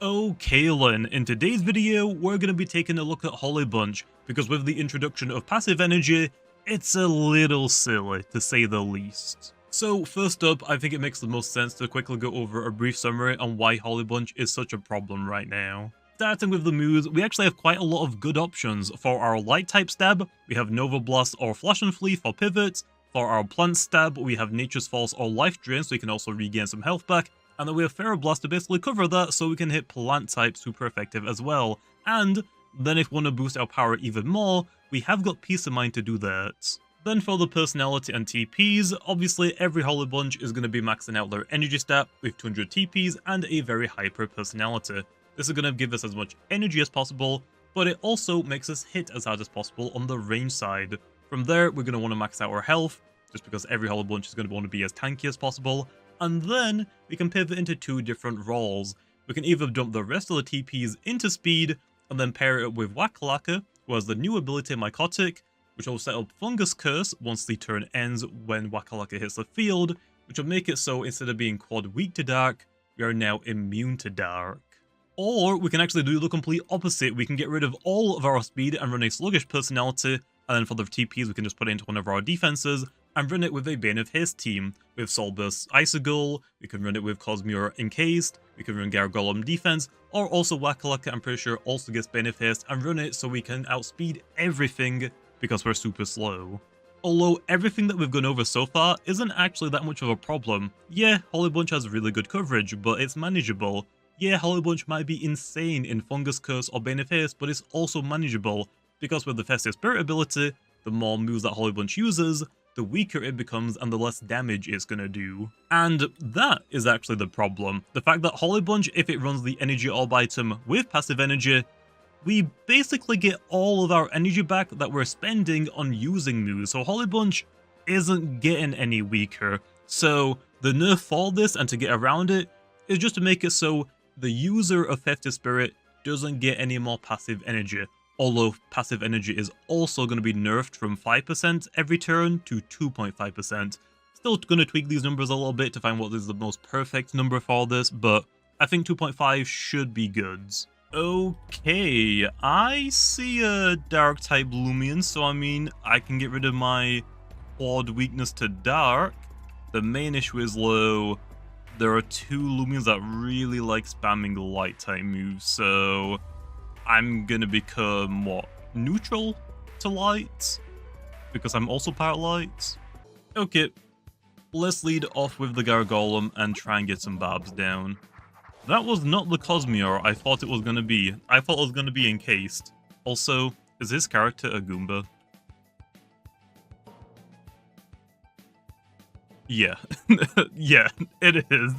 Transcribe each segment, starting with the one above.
Okay Len, in today's video we're going to be taking a look at Holly Bunch, because with the introduction of passive energy, it's a little silly to say the least. So first up, I think it makes the most sense to quickly go over a brief summary on why Holly Bunch is such a problem right now. Starting with the moves, we actually have quite a lot of good options. For our light type stab, we have Nova Blast or Flash and Flee for pivots. For our plant stab, we have Nature's Force or Life Drain, so you can also regain some health back. And then we have Ferroblast to basically cover that, so we can hit plant type super effective as well. And then if we want to boost our power even more, we have got Peace of Mind to do that. Then for the personality and TPs, obviously every Holly Bunch is going to be maxing out their energy stat with 200 TPs and a very hyper personality. This is going to give us as much energy as possible, but it also makes us hit as hard as possible on the range side. From there, we're going to want to max out our health, just because every Holly Bunch is going to want to be as tanky as possible. And then we can pivot into two different roles. We can either dump the rest of the TPs into speed, and then pair it up with Wakalaka, who has the new ability Mycotic, which will set up Fungus Curse once the turn ends when Wakalaka hits the field, which will make it so instead of being quad weak to dark, we are now immune to dark. Or we can actually do the complete opposite. We can get rid of all of our speed and run a sluggish personality, and then for the TPs we can just put it into one of our defenses and run it with a Bane of Haste team. With Soulburst Icicle, we can run it with Cosmere Encased, we can run Gargolem Defense, or also Wakalaka, I'm pretty sure, also gets Bane of Haste, and run it so we can outspeed everything because we're super slow. Although everything that we've gone over so far isn't actually that much of a problem. Yeah, Holly Bunch has really good coverage, but it's manageable. Yeah, Holly Bunch might be insane in Fungus Curse or Bane of Haste, but it's also manageable, because with the Festive Spirit ability, the more moves that Holly Bunch uses, the weaker it becomes and the less damage it's gonna do. And that is actually the problem. The fact that Holly Bunch, if it runs the Energy Orb item with passive energy, we basically get all of our energy back that we're spending on using moves. So Holly Bunch isn't getting any weaker. So the nerf for this and to get around it is just to make it so the user of Festive Spirit doesn't get any more passive energy. Although passive energy is also going to be nerfed from 5% every turn to 2.5%. Still going to tweak these numbers a little bit to find what is the most perfect number for this, but I think 2.5 should be good. Okay, I see a dark type Loomian, so I mean, I can get rid of my quad weakness to dark. The main issue is low. There are two Loomians that really like spamming light type moves, so I'm gonna become, what, neutral to light? Because I'm also part light? Okay, let's lead off with the Gargolem and try and get some Barbs down. That was not the Cosmere I thought it was gonna be. I thought it was gonna be encased. Also, is his character a Goomba? Yeah. Yeah, it is.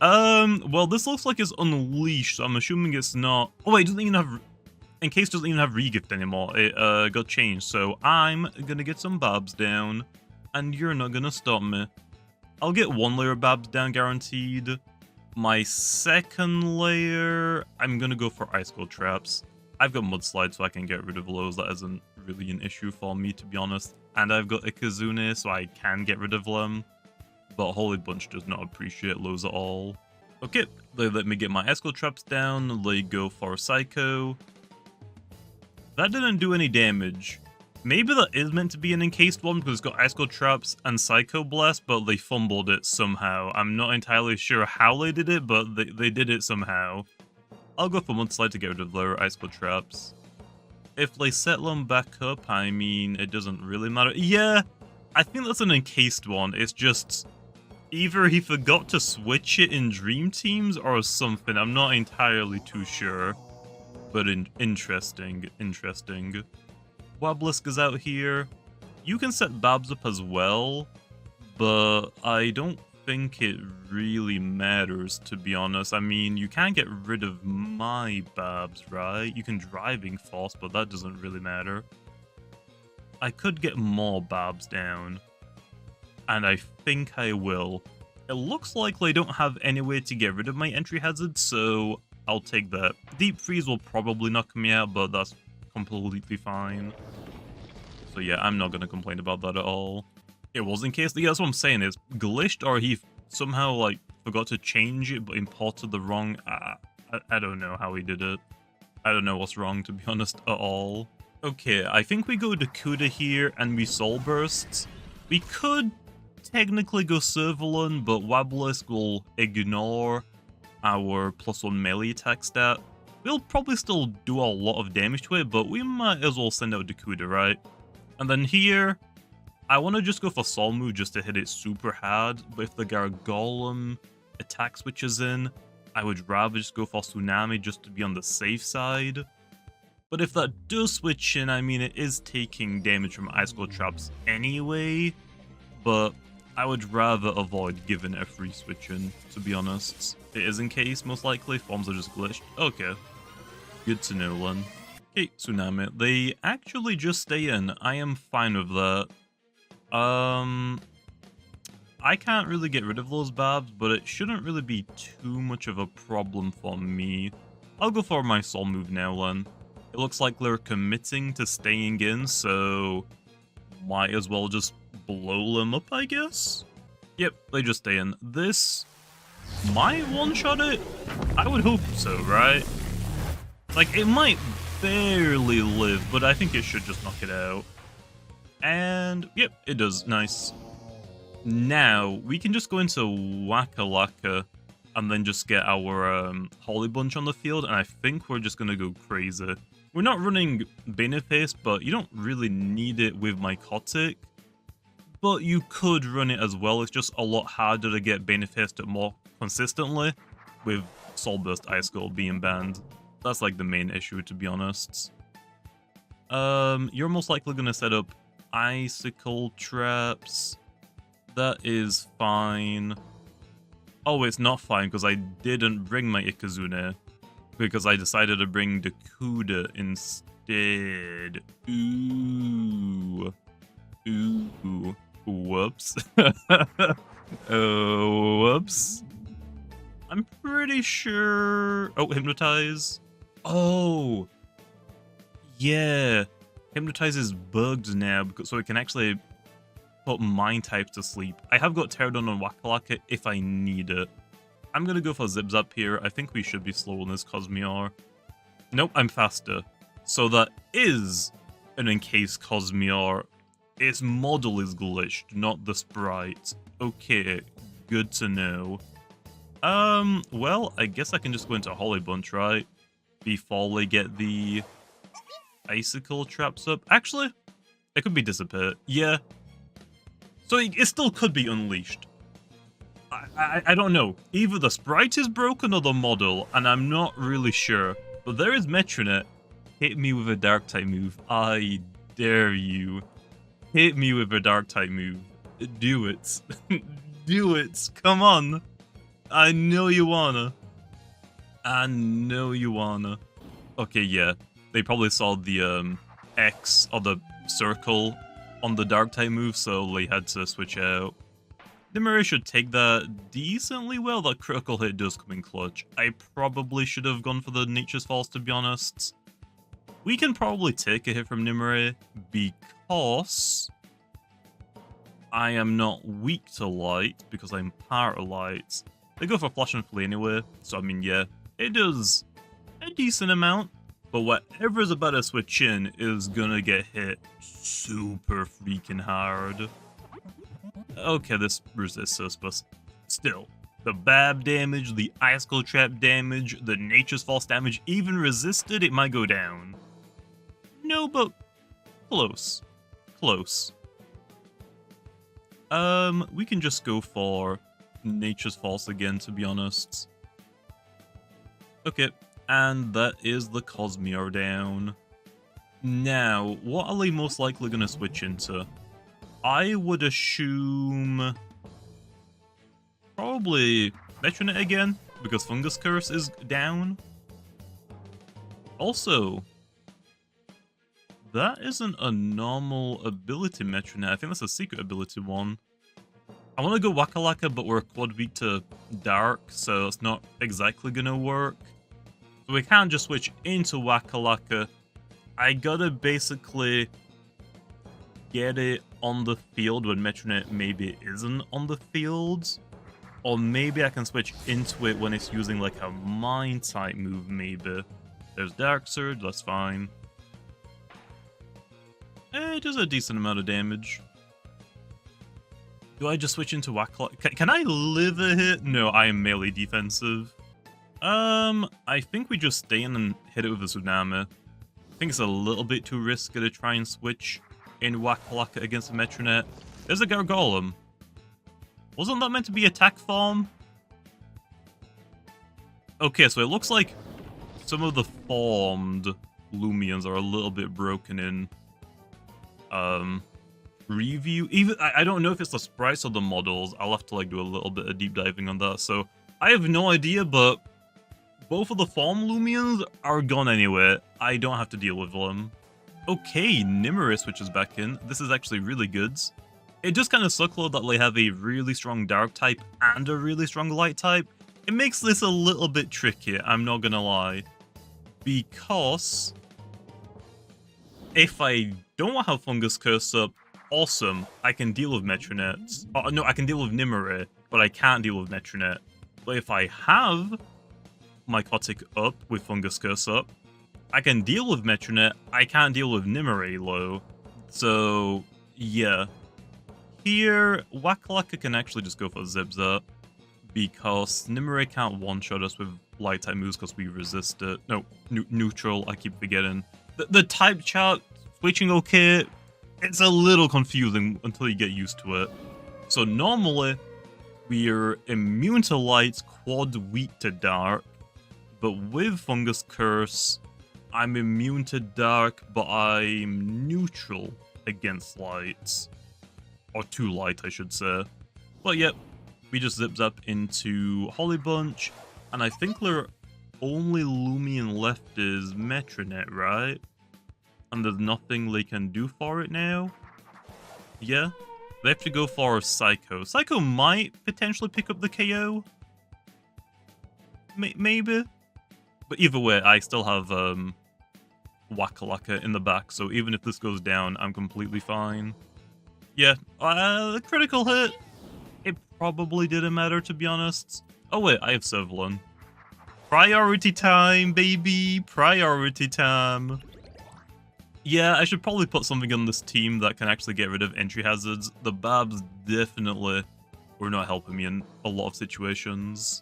Well, this looks like it's unleashed, so I'm assuming it's not. Oh wait, it doesn't even have. Encased doesn't even have regift anymore. It got changed, so I'm gonna get some Barbs down, and you're not gonna stop me. I'll get one layer of Barbs down guaranteed. My second layer, I'm gonna go for Ice Cold Traps. I've got Mudslide, so I can get rid of lows. That isn't really an issue for me, to be honest. And I've got Ikazune, so I can get rid of them. But Holly Bunch does not appreciate lows at all. Okay, they let me get my Ice Cold Traps down. They go for Psycho. That didn't do any damage. Maybe that is meant to be an encased one because it's got Ice Cold Traps and Psycho Blast, but they fumbled it somehow. I'm not entirely sure how they did it, but they did it somehow. I'll go for Mudslide to get rid of their Ice Cold Traps. If they set them back up, I mean, it doesn't really matter. Yeah, I think that's an encased one. It's just either he forgot to switch it in Dream Teams or something. I'm not entirely too sure. But interesting. Wobblisk is out here. You can set Babs up as well, but I don't think it really matters, to be honest. I mean, you can get rid of my Babs, right? You can Driving Force, but that doesn't really matter. I could get more Babs down, and I think I will. It looks like they don't have any way to get rid of my entry hazard, so I'll take that. Deep Freeze will probably knock me out, but that's completely fine. So yeah, I'm not going to complain about that at all. It was in case, yeah, that's what I'm saying, it's glitched or he somehow like forgot to change it but imported the wrong, I don't know how he did it. I don't know what's wrong, to be honest, at all. Okay, I think we go Dakuda here and we Soul Bursts. We could technically go Servalan, but Wabalisk will ignore our +1 melee attack stat. We'll probably still do a lot of damage to it, but we might as well send out Dakuda, right? And then here, I want to just go for Soul Move just to hit it super hard, but if the Gargolem attack switches in, I would rather just go for Tsunami just to be on the safe side. But if that does switch in, I mean, it is taking damage from Ice Cold Traps anyway, but I would rather avoid giving it a free switch in, to be honest. It is in case, most likely. Forms are just glitched. Okay. Good to know, then. Okay, Tsunami. They actually just stay in. I am fine with that. I can't really get rid of those Babs, but it shouldn't really be too much of a problem for me. I'll go for my Soul Move now, then. It looks like they're committing to staying in, so might as well just blow them up, I guess? Yep, they just stay in. This might one-shot it? I would hope so, right? Like, it might barely live, but I think it should just knock it out. And, yep, it does. Nice. Now, we can just go into Wakalaka and then just get our Holy Bunch on the field, and I think we're just going to go crazy. We're not running Beneface, but you don't really need it with Mycotic. But you could run it as well. It's just a lot harder to get Beneface more consistently with Soul Burst Ice Skull being banned. That's like the main issue, to be honest. You're most likely going to set up Icicle Traps. That is fine. Oh, it's not fine because I didn't bring my Ikazune. Because I decided to bring Dakuda instead. Ooh. Ooh. Whoops. Whoops. I'm pretty sure... Oh, Hypnotize. Oh. Yeah. Hypnotize is bugged now, so it can actually put Mind types to sleep. I have got Pterodon on Wakalaka if I need it. I'm going to go for Zip Zap here. I think we should be slow on this Cosmeor. Nope, I'm faster. So that is an encased Cosmeor. Its model is glitched, not the sprite. Okay, good to know. Well, I guess I can just go into Holy Bunch, right? Before they get the Icicle Traps up. Actually, it could be Dissipate. Yeah. So it still could be Unleashed. I don't know. Either the sprite is broken or the model, and I'm not really sure. But there is Metronet. Hit me with a Dark-type move. I dare you. Hit me with a Dark-type move. Do it. Do it. Come on. I know you wanna. I know you wanna. Okay, yeah. They probably saw the X or the circle on the Dark-type move, so they had to switch out. Nimue should take that decently well. That critical hit does come in clutch. I probably should have gone for the Nature's Falls, to be honest. We can probably take a hit from Nimue because I am not weak to light, because I'm part of light. They go for Flash and Flee anyway, so I mean, yeah, it does a decent amount. But whatever is about to switch in is gonna get hit super freaking hard. Okay, this resists us, but still. The Bab damage, the Icicle Trap damage, the Nature's False damage, even resisted, it might go down. No, but close. Close. We can just go for Nature's False again, to be honest. Okay, and that is the Cosmeor down. Now, what are they most likely going to switch into? I would assume probably Metronet again, because Fungus Curse is down. Also, that isn't a normal ability Metronet. I think that's a secret ability one. I want to go Wakalaka, but we're quad weak to Dark, so it's not exactly going to work. So we can't just switch into Wakalaka. I gotta basically get it on the field when Metronet maybe isn't on the field. Or maybe I can switch into it when it's using like a mine type move, maybe. There's Dark Surge, that's fine. It does a decent amount of damage. Do I just switch into Whack? Can I live a hit? No, I am melee defensive. I think we just stay in and hit it with a Tsunami. I think it's a little bit too risky to try and switch in Whack-a-Lacka against a Metronet. There's a Gargolem. Wasn't that meant to be attack farm? Okay, so it looks like some of the formed Loomians are a little bit broken in preview. Even I don't know if it's the sprites or the models. I'll have to like do a little bit of deep diving on that. So I have no idea, but both of the form Loomians are gone anyway. I don't have to deal with them. Okay, Nimmerus switches back in. This is actually really good. It just kind of sucks though that they have a really strong dark type and a really strong light type. It makes this a little bit tricky, I'm not gonna lie. Because if I don't have Fungus Curse up, awesome, I can deal with Metronets. Oh, no, I can deal with Nimue, but I can't deal with Metronet. But if I have Mycotic up with Fungus Curse up, I can deal with Metronet, I can't deal with Nimue low. So, yeah. Here, Whack-a-Lacka can actually just go for Zip-Zap, because Nimue can't one-shot us with light-type moves because we resist it. No, neutral, I keep forgetting. The type chart, switching okay, it's a little confusing until you get used to it. So normally, we're immune to light, quad weak to dark, but with Fungus Curse, I'm immune to dark, but I'm neutral against light. Or to light, I should say. But yep, we just zip-zap into Holly Bunch, and I think their only Loomian left is Metronet, right? And there's nothing they can do for it now? Yeah? They have to go for Psycho. Psycho might potentially pick up the KO? Maybe? But either way, I still have Whack-a-Lacka in the back, so even if this goes down, I'm completely fine. Yeah, the critical hit, it probably didn't matter, to be honest. Oh wait, I have Sevlin. Priority time, baby! Priority time! Yeah, I should probably put something on this team that can actually get rid of entry hazards. The Babs definitely were not helping me in a lot of situations.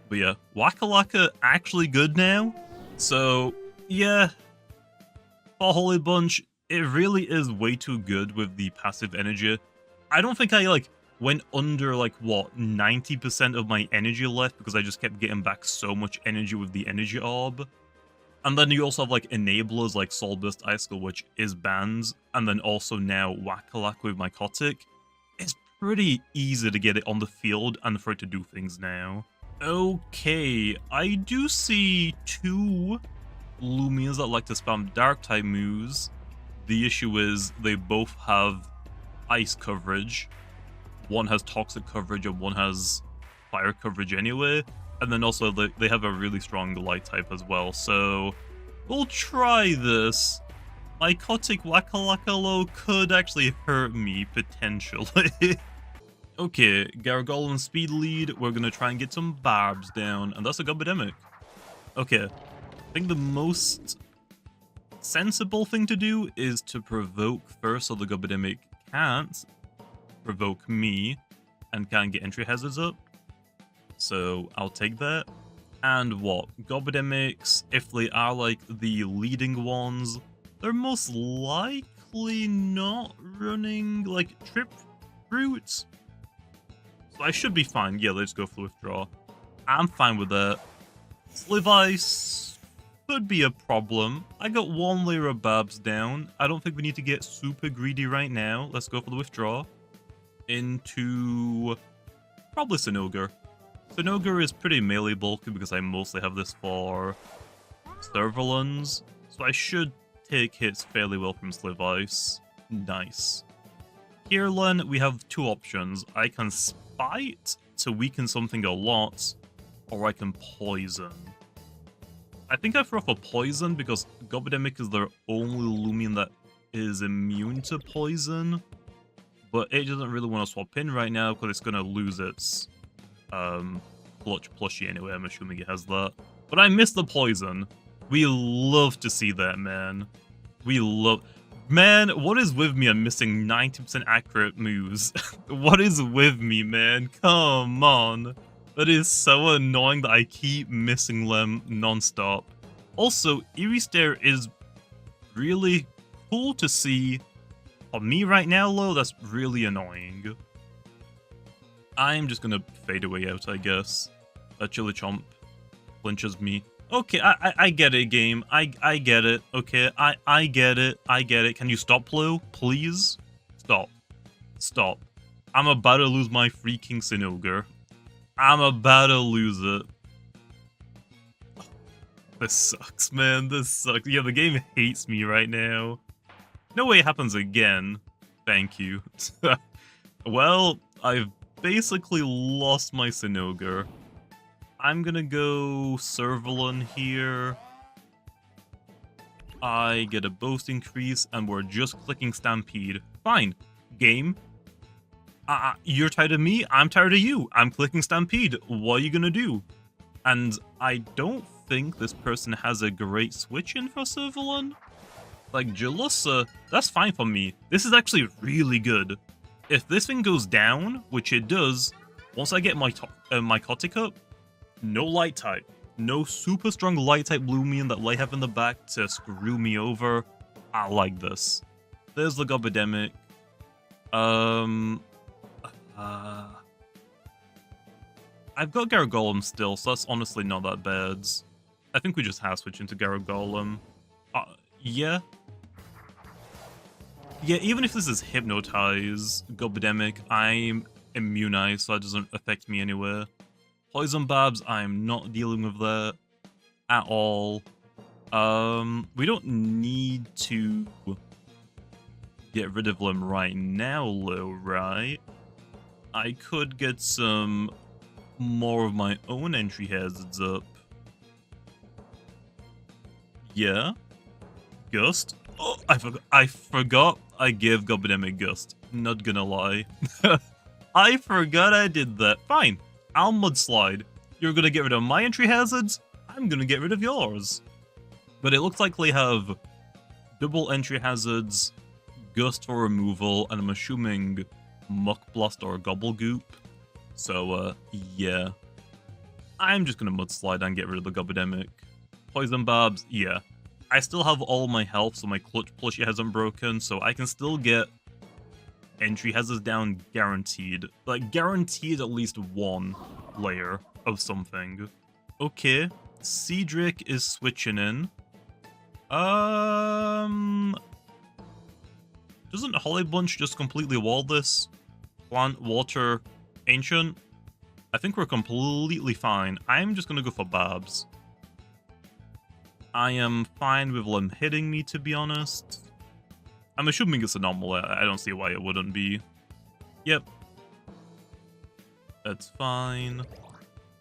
But yeah, Whack-a-Lacka actually good now. So, yeah. For Holy Bunch, it really is way too good with the passive energy. I don't think I, like, went under, like, what, 90% of my energy left because I just kept getting back so much energy with the energy orb. And then you also have, like, enablers like Soul Burst Icicle, which is banned, and then also now Whack-a-Lacka with Mycotic. It's pretty easy to get it on the field and for it to do things now. Okay, I do see two Loomians that like to spam Dark-type moves. The issue is they both have ice coverage. One has toxic coverage and one has fire coverage anyway. And then also they have a really strong light type as well. So we'll try this. Mycotic Whack-a-Lacka could actually hurt me potentially. Okay, Gargolem speed lead. We're gonna try and get some barbs down, and that's a Gobidemic. Okay, I think the most sensible thing to do is to provoke first so the Gobidemic can't provoke me and can't get entry hazards up. So I'll take that. And what? Gobidemics, if they are like the leading ones, they're most likely not running like trip routes. So I should be fine. Yeah, let's go for withdraw. I'm fine with that. Slive Ice could be a problem. I got one layer of Babs down. I don't think we need to get super greedy right now. Let's go for the withdraw. Into probably Sinogar. Sinogar is pretty melee bulky because I mostly have this for Servalons. So I should take hits fairly well from Slive Ice. Nice. Kirlan, we have two options. I can Spite to weaken something a lot, or I can Poison. I think I throw for Poison because Gobidemic is the only Loomian that is immune to Poison, but it doesn't really want to swap in right now because it's going to lose its Clutch plushie anyway. I'm assuming it has that. But I miss the poison. We love to see that, man. We love... Man, what is with me? I'm missing 90% accurate moves. What is with me, man? Come on. That is so annoying that I keep missing them non-stop. Also, Eerie Stare is really cool to see. On me right now, though, that's really annoying. I'm just gonna fade away out, I guess. Chili Chomp flinches me. Okay, I get it, game. I get it. Okay, I get it. I get it. Can you stop, Blue? Please? Stop. Stop. I'm about to lose my freaking Sinogre. I'm about to lose it. This sucks, man. This sucks. Yeah, the game hates me right now. No way it happens again. Thank you. Well, I've basically lost my Sinogre. I'm gonna go Servalon here. I get a boast increase, and we're just clicking Stampede. Fine. Game. You're tired of me, I'm tired of you. I'm clicking Stampede. What are you gonna do? And I don't think this person has a great switch in for Servalon. Like, Jalussa, that's fine for me. This is actually really good. If this thing goes down, which it does, once I get my Mycotic up, no light type. No super strong light type Loomian that Light have in the back to screw me over. I like this. There's the Gobidemic. I've got Garagolem still, so that's honestly not that bad. I think we just have switched into Garagolem. Yeah. Yeah, even if this is Hypnotize, Gobidemic, I'm immunized, so that doesn't affect me anywhere. Poison Babs, I'm not dealing with that at all. We don't need to get rid of them right now, though, right? I could get some more of my own entry hazards up. Yeah. Gust. Oh, I forgot I gave Gobidemic Gust. Not gonna lie. I forgot I did that. Fine. I'll mudslide. You're gonna get rid of my entry hazards, I'm gonna get rid of yours. But it looks like they have double entry hazards, Gust for removal, and I'm assuming Muck Blast or Gobblegoop. So, yeah. I'm just gonna mudslide and get rid of the Gobidemic. Poison Babs, yeah. I still have all my health, so my Clutch plushie hasn't broken, so I can still get entry hazards down guaranteed. Like, guaranteed at least one layer of something. Okay, Cedric is switching in. Doesn't Holly Bunch just completely wall this? Plant, water, ancient? I think we're completely fine. I'm just gonna go for Babs. I am fine with them hitting me, to be honest. I'm assuming it's a normal. I don't see why it wouldn't be. Yep. That's fine.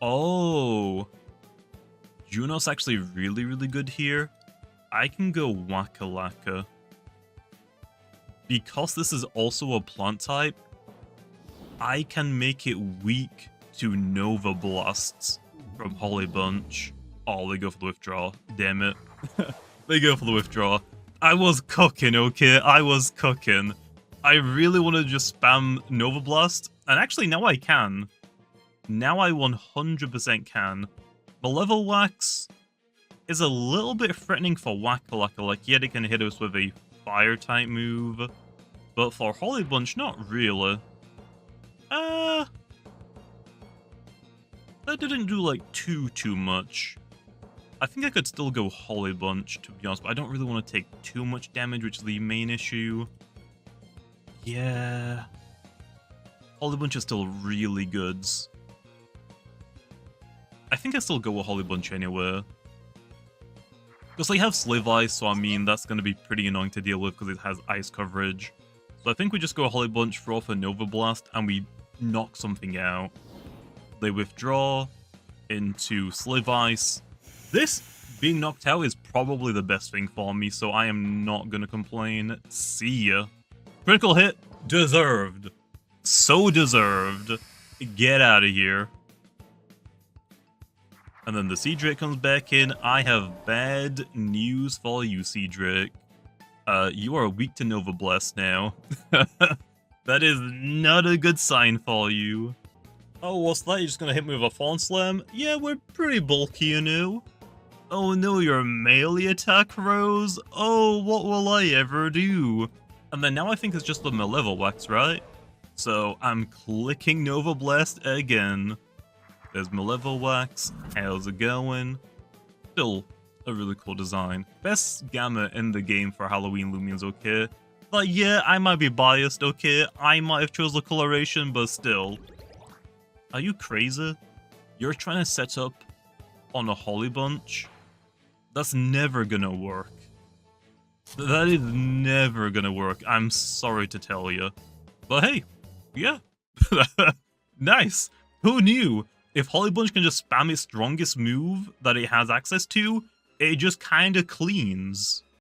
Oh. Juno's actually really, really good here. I can go Waka-Laka. Because this is also a plant type, I can make it weak to Nova Blasts from Holly Bunch. Oh, they go for the withdraw. Damn it. They go for the withdraw. I was cooking, okay? I was cooking. I really want to just spam Nova Blast. And actually, now I can. Now I 100% can. The level wax is a little bit threatening for Waka-Laka. Like, yeah, they can hit us with a fire type move. But for Holly Bunch, not really. That didn't do, like, too much. I think I could still go Holly Bunch, to be honest, but I don't really want to take too much damage, which is the main issue. Yeah. Holly Bunch is still really good. I think I still go with Holly Bunch anyway. Because they have Slave Ice, so I mean, that's going to be pretty annoying to deal with because it has ice coverage. So I think we just go Holly Bunch, throw off a Nova Blast, and we knock something out. They withdraw into Slave Ice. This being knocked out is probably the best thing for me, so I am not going to complain. See ya. Critical hit. Deserved. So deserved. Get out of here. And then the Cedric comes back in. I have bad news for you, Cedric. You are weak to Nova Blast now. That is not a good sign for you. Oh, what's that? You're just gonna hit me with a Fawn Slam? Yeah, we're pretty bulky, you know. Oh no, your melee attack rose? Oh, what will I ever do? And then now I think it's just the Malevolwax, right? So I'm clicking Nova Blast again. There's Malevolwax. How's it going? Still a really cool design. Best gamma in the game for Halloween Loomians, okay? Like, yeah, I might be biased, okay? I might have chose the coloration, but still. Are you crazy? You're trying to set up on a Holly Bunch? That's never gonna work. That is never gonna work. I'm sorry to tell you. But hey, yeah. Nice. Who knew? If Holly Bunch can just spam its strongest move that it has access to, it just kinda cleans.